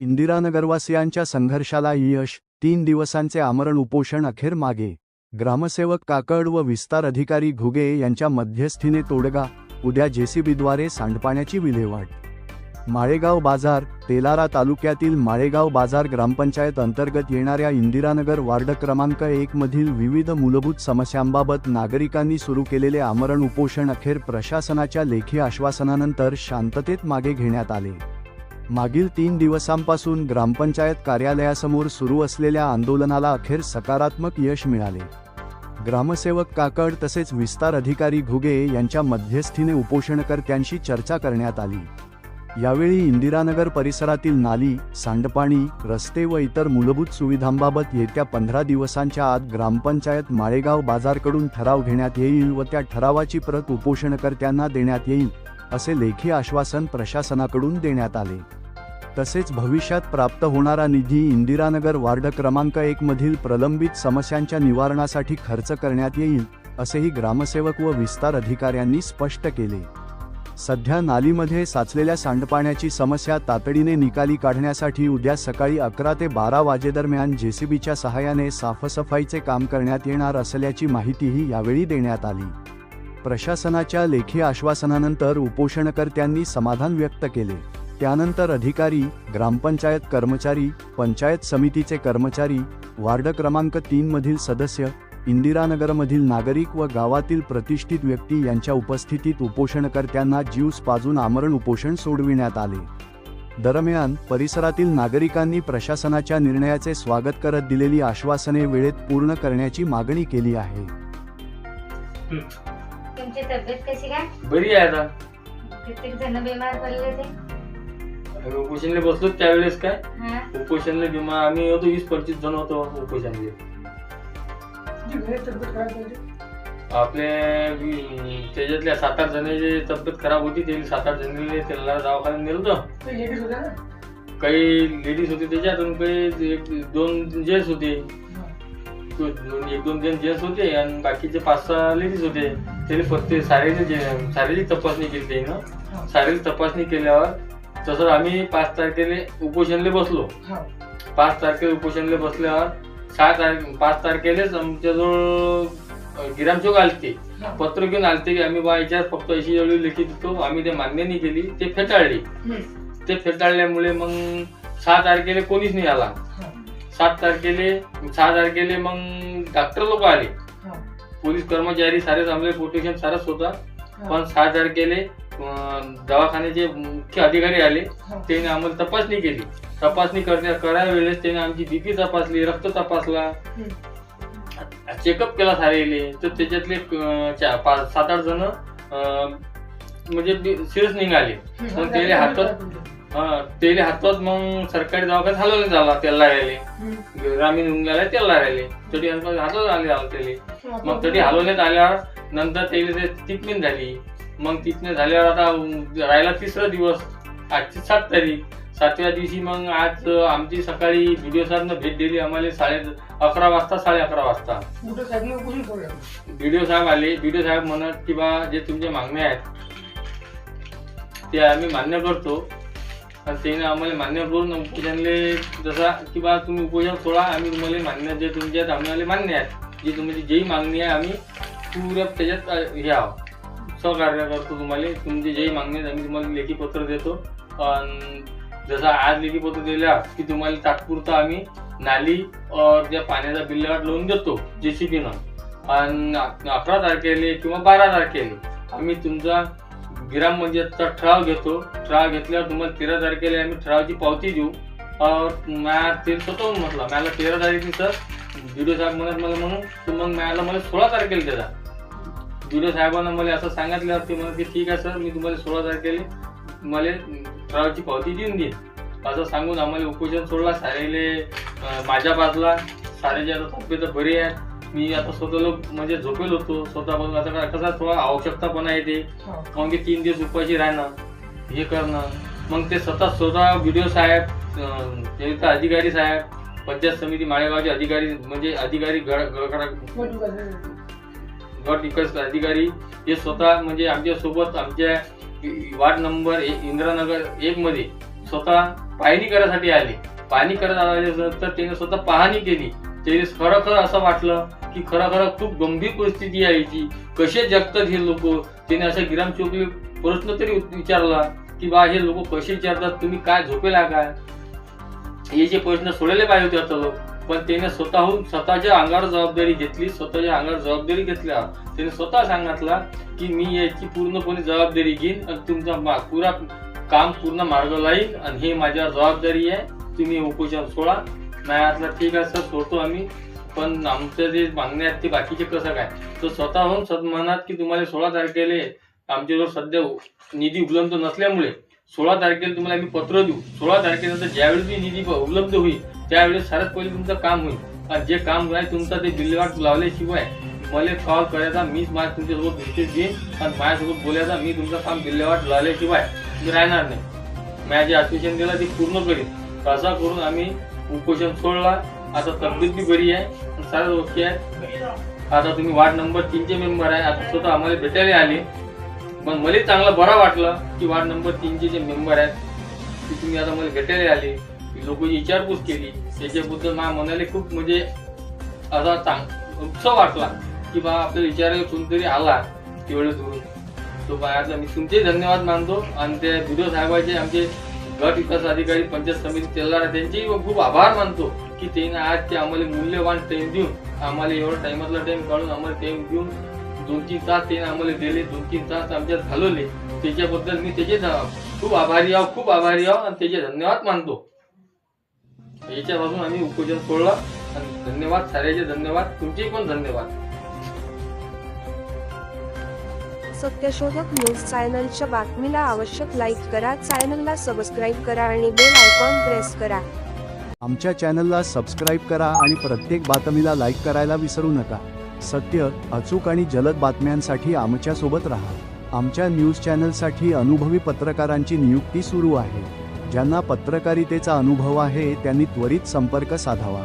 इंदिरानगरवासियांच्या संघर्षाला यश, 3 दिवसांचे आमरण उपोषण अखेर मागे. ग्रामसेवक काकड व विस्तार अधिकारी घुगे यांच्या मध्यस्थीने तोडगा, उद्या जेसीबीद्वारे सांडपाण्याची विल्हेवाट. माळेगाव बाजार. तेलारा तालुक्यातील माळेगाव बाजार ग्रामपंचायत अंतर्गत येणाऱ्या इंदिरानगर वार्ड क्रमांक 1 मधील विविध मूलभूत समस्यांबाबत नागरिकांनी सुरू केलेले आमरण उपोषण अखेर प्रशासनाच्या लेखी आश्वासनानंतर शांततेत मागे घेण्यात आले. मागील 3 दिवसांपासून ग्रामपंचायत कार्यालयासमोर सुरू असलेल्या आंदोलनाला अखेर सकारात्मक यश मिळाले. ग्रामसेवक काकड तसेच विस्तार अधिकारी घुगे यांच्या मध्यस्थीने उपोषणकर्त्यांशी चर्चा करण्यात आली. यावेळी इंदिरानगर परिसरातील नाली, सांडपाणी, रस्ते व इतर मूलभूत सुविधांबाबत येत्या 15 दिवसांच्या आत ग्रामपंचायत माळेगाव बाजारकडून ठराव घेण्यात येईल व त्या ठरावाची प्रत उपोषणकर्त्यांना देण्यात येईल, असे लेखी आश्वासन प्रशासनाकडून देण्यात आले. तसेच भविष्यात प्राप्त होणारा निधी इंदिरानगर वार्ड क्रमांक 1 मधील प्रलंबित समस्यांच्या निवारणासाठी खर्च करण्यात येईल, असेही ग्रामसेवक व विस्तार अधिकाऱ्यांनी स्पष्ट केले. सध्या नालीमध्ये साचलेल्या सांडपाण्याची समस्या तातडीने निकाली काढण्यासाठी उद्या सकाळी 11 ते 12 वाजेदरम्यान जेसीबीच्या सहाय्याने साफसफाईचे काम करण्यात येणार असल्याची माहितीही यावेळी देण्यात आली. प्रशासनाच्या लेखी आश्वासनानंतर उपोषणकर्त्यांनी समाधान व्यक्त केले. त्यानंतर अधिकारी, ग्रामपंचायत कर्मचारी, पंचायत समितीचे कर्मचारी, वार्ड क्रमांक 3 मधील सदस्य, इंदिरानगरमधील नागरिक व गावातील प्रतिष्ठित व्यक्ती यांच्या उपस्थितीत उपोषणकर्त्यांना ज्यूस पाजून आमरण उपोषण सोडविण्यात आले. दरम्यान परिसरातील नागरिकांनी प्रशासनाच्या निर्णयाचे स्वागत करत दिलेली आश्वासने वेळेत पूर्ण करण्याची मागणी केली आहे. तुमची तब्येत कशी काय? बरी आहे आता. किती जण बिमार पडले ते? उपोषणला बसलो त्यावेळेस काय उपोषणला बिमार आम्ही होतो 20-25 जण होतो उपोषणले. आपले त्याच्यातल्या 7-8 जणांची तब्येत खराब होती. ते 7-8 जणांनी त्याला दवाखान्यात नेलं होतं. काही लेडीज होते त्याच्यातून, काही 1-2 जेंट्स होते. 1-2 जेंट्स होते आणि बाकीचे 5-6 लेडीज होते. त्याने फक्त शारीरिक तपासणी केली. त्यानं शारीरिक तपासणी केल्यावर तसं आम्ही 5 तारखेला उपोषणला बसलो. 5 तारखेला उपोषणला बसल्यावर 5 तारखेलाच आमच्याजवळ गिरामचौक आलते, पत्र घेऊन आलते की आम्ही बा याच्यात फक्त अशी एवढी लेखी देतो. आम्ही ते मान्य नाही केली, ते फेटाळली. ते फेटाळल्यामुळे मग 6 तारखेला कोणीच नाही आला. 6 तारखेला मग डॉक्टर लोक आले, पोलीस कर्मचारी सारे थांबले, प्रोटेक्शन सारच होता. पण 6 तारखेला दवाखान्याचे मुख्य अधिकारी आले. त्यांनी आम्हाला तपासणी केली. तपासणी करायच्या वेळेस त्यांनी आमची बीपी तपासली, रक्त तपासला, चेकअप केला सारेले. तर त्याच्यातले 7-8 जण म्हणजे सिरियस निघाले. पण त्याला हातात मग सरकारी दवाखान्यात हलवण्यात झाला. त्याला राहिले ग्रामीण रुग्णालयात त्याला राहिले तरी हातात आले त्याला. मग तरी हलवण्यात आल्यावर नंतर त्याला ट्रीटमेंट झाली. मग ट्रीटमेंट झाल्यावर आता राहिला 3रा दिवस, आजची 7 तारीख. 7व्या दिवशी मग आज आमची सकाळी व्हिडिओ साहेबनं भेट दिली आम्हाला 11:30 वाजता, 11:30 वाजता. व्हिडिओ साहेब आले. व्हिडिओ साहेब म्हणत की बा जे तुमच्या मागण्या आहेत ते आम्ही मान्य करतो. आणि त्याने आम्हाला मान्य करून उपोषणले जसा की बा तुम्ही उपोषण सोडा, आम्ही तुम्हाला मान्य जे तुमच्यात आम्हाला मान्य आहेत, जी तुमची जेही मागणी आहे आम्ही पुऱ्या त्याच्यात हे आहोत, सहकार्य करतो. तुम्हाला तुमची जेही मागणी आहेत आम्ही तुम्हाला लेखी पत्र देतो. आणि जसं आज लेखी पत्र दिल्या की तुम्हाला तात्पुरतं आम्ही नाली त्या पाण्याचा बिल्लाट लावून देतो जेसीबीनं. आणि 11 तारखेला किंवा 12 तारखेला आम्ही तुमचा ग्रामपंचायतचा ठराव घेतो. ठराव घेतल्यावर तुम्हाला 13 तारखेला आम्ही ठरावाची पावती देऊ. ते स्वतःहून म्हटलं मला 13 तारखेला सर व्हिडिओ साहेब म्हणून तर मग मला 16 तारखेला द्या. व्हिडिओ साहेबांना मला असं सांगितल्यावर ते म्हणत की ठीक आहे सर, मी तुम्हाला 16 तारखेला मला ठरावाची पावती देऊन देईन. असं सांगून आम्हाला उपोषण सोडला. सारेले माझ्या बाजूला सारेचे आता तब्येत बरी आहे. मी आता स्वतःला म्हणजे झोपेल होतो स्वतःपासून. आता कसा थोडा आवश्यकता पण आहे ते, कारण की 3 दिवस उपाशी राहणं हे करणं. मग ते स्वतः व्हिडिओ साहेब, अधिकारी साहेब, पंचायत समिती माळेगावचे अधिकारी म्हणजे अधिकारी गट विकास अधिकारी हे स्वतः म्हणजे आमच्या सोबत आमच्या वार्ड नंबर इंदिरानगर 1 मध्ये स्वतः पाहणी करायसाठी आले. पाहणी करत आल्यानंतर त्याने स्वतः पाहणी केली. त्याने खरं असं वाटलं की खरं खूप गंभीर परिस्थिती आहे याची, कसे जगतात हे लोक. त्याने असं गिराम चौकले प्रश्न तरी विचारला की बा हे लोक कसे विचारतात, तुम्ही काय झोपेला काय, हे जे प्रश्न सोडले पाहिजे होते आता लोक. पण त्याने स्वतःच्या अंगावर जबाबदारी घेतली. स्वतःच्या अंगावर जबाबदारी घेतल्यावर त्याने स्वतः सांगितला की मी याची पूर्णपणे जबाबदारी घेईन आणि तुमचा पुरा काम पूर्ण मार्ग लाईन आणि हे माझ्यावर जबाबदारी आहे, तुम्ही उपोषण सोडा. नाही म्हटलं ठीक आहे सर, सोडतो आम्ही, पण आमचं जे मागण्या आहेत ते बाकीचे कसं काय. तो स्वतःहून म्हणत की तुम्हाला 16 तारखेला आमच्याजवळ सध्या निधी उपलब्ध नसल्यामुळे 16 तारखेला तुम्हाला आम्ही पत्र देऊ. 16 तारखेनंतर ज्यावेळी निधी उपलब्ध होईल त्यावेळेस सर्वात पहिले तुमचं काम होईल. आणि जे काम आहे तुमचं ते विल्हेवाट लावल्याशिवाय मला कॉल करायचा, मीच तुमच्यासोबत भेट देईन आणि माझ्यासोबत बोलायचा, मी तुमचं काम विल्हेवाट लावल्याशिवाय मी राहणार नाही. मी जे आश्वासन दिलं ते पूर्ण करीन. असं करून आम्ही उपोषण सोडला. आता तब्येत बी बरी आहे, सारं ओके आहे. आता तुम्ही वार्ड नंबर 3चे मेंबर आहे. आता स्वतः आम्हाला भेटायला आले, पण मला चांगलं बरं वाटलं की वार्ड नंबर 3चे जे मेंबर आहेत ते तुम्ही आता मला भेटायला आले, लोकांची विचारपूस केली. त्याच्याबद्दल मला मनाला खूप म्हणजे असा उत्सव वाटला की बा आपल्याला विचारायला कोणतरी आला तेवढे दूर. तो बाहेरला मी तुमचे धन्यवाद मानतो. आणि त्या व्हिडिओ साहेबाचे, आमचे गट विकास अधिकारी, पंचायत समिती तेलदार, त्यांचेही खूप आभार मानतो की त्यांनी आज ते आम्हाला मूल्यवान टाइम देऊन, आम्हाला एवढा टाइमातला टाइम काढून आम्हाला टाइम देऊन 2-3 तास त्यांनी आम्हाला दिले, 2-3 तास आमच्यात घालवले. त्याच्याबद्दल मी त्याचे खूप आभारी आहो आणि त्याचे धन्यवाद मानतो. याच्यापासून आम्ही उपोषण सोडलं आणि धन्यवाद, साऱ्याचे धन्यवाद, तुमचे पण धन्यवाद. सत्यशोधक न्यूज चॅनलच्या बातमीला आवश्यक लाईक करा, चॅनलला सबस्क्राईब करा आणि बेल आयकॉन प्रेस करा. आमच्या चॅनलला सबस्क्राईब करा आणि प्रत्येक बातमीला लाईक करायला विसरू नका. सत्य, अचूक आणि जलद बातम्यांसाठी आमच्या सोबत राहा. आमच्या न्यूज चॅनलसाठी अनुभवी पत्रकारांची नियुक्ती सुरू आहे. ज्यांना पत्रकारितेचा अनुभव आहे त्यांनी त्वरित संपर्क साधावा.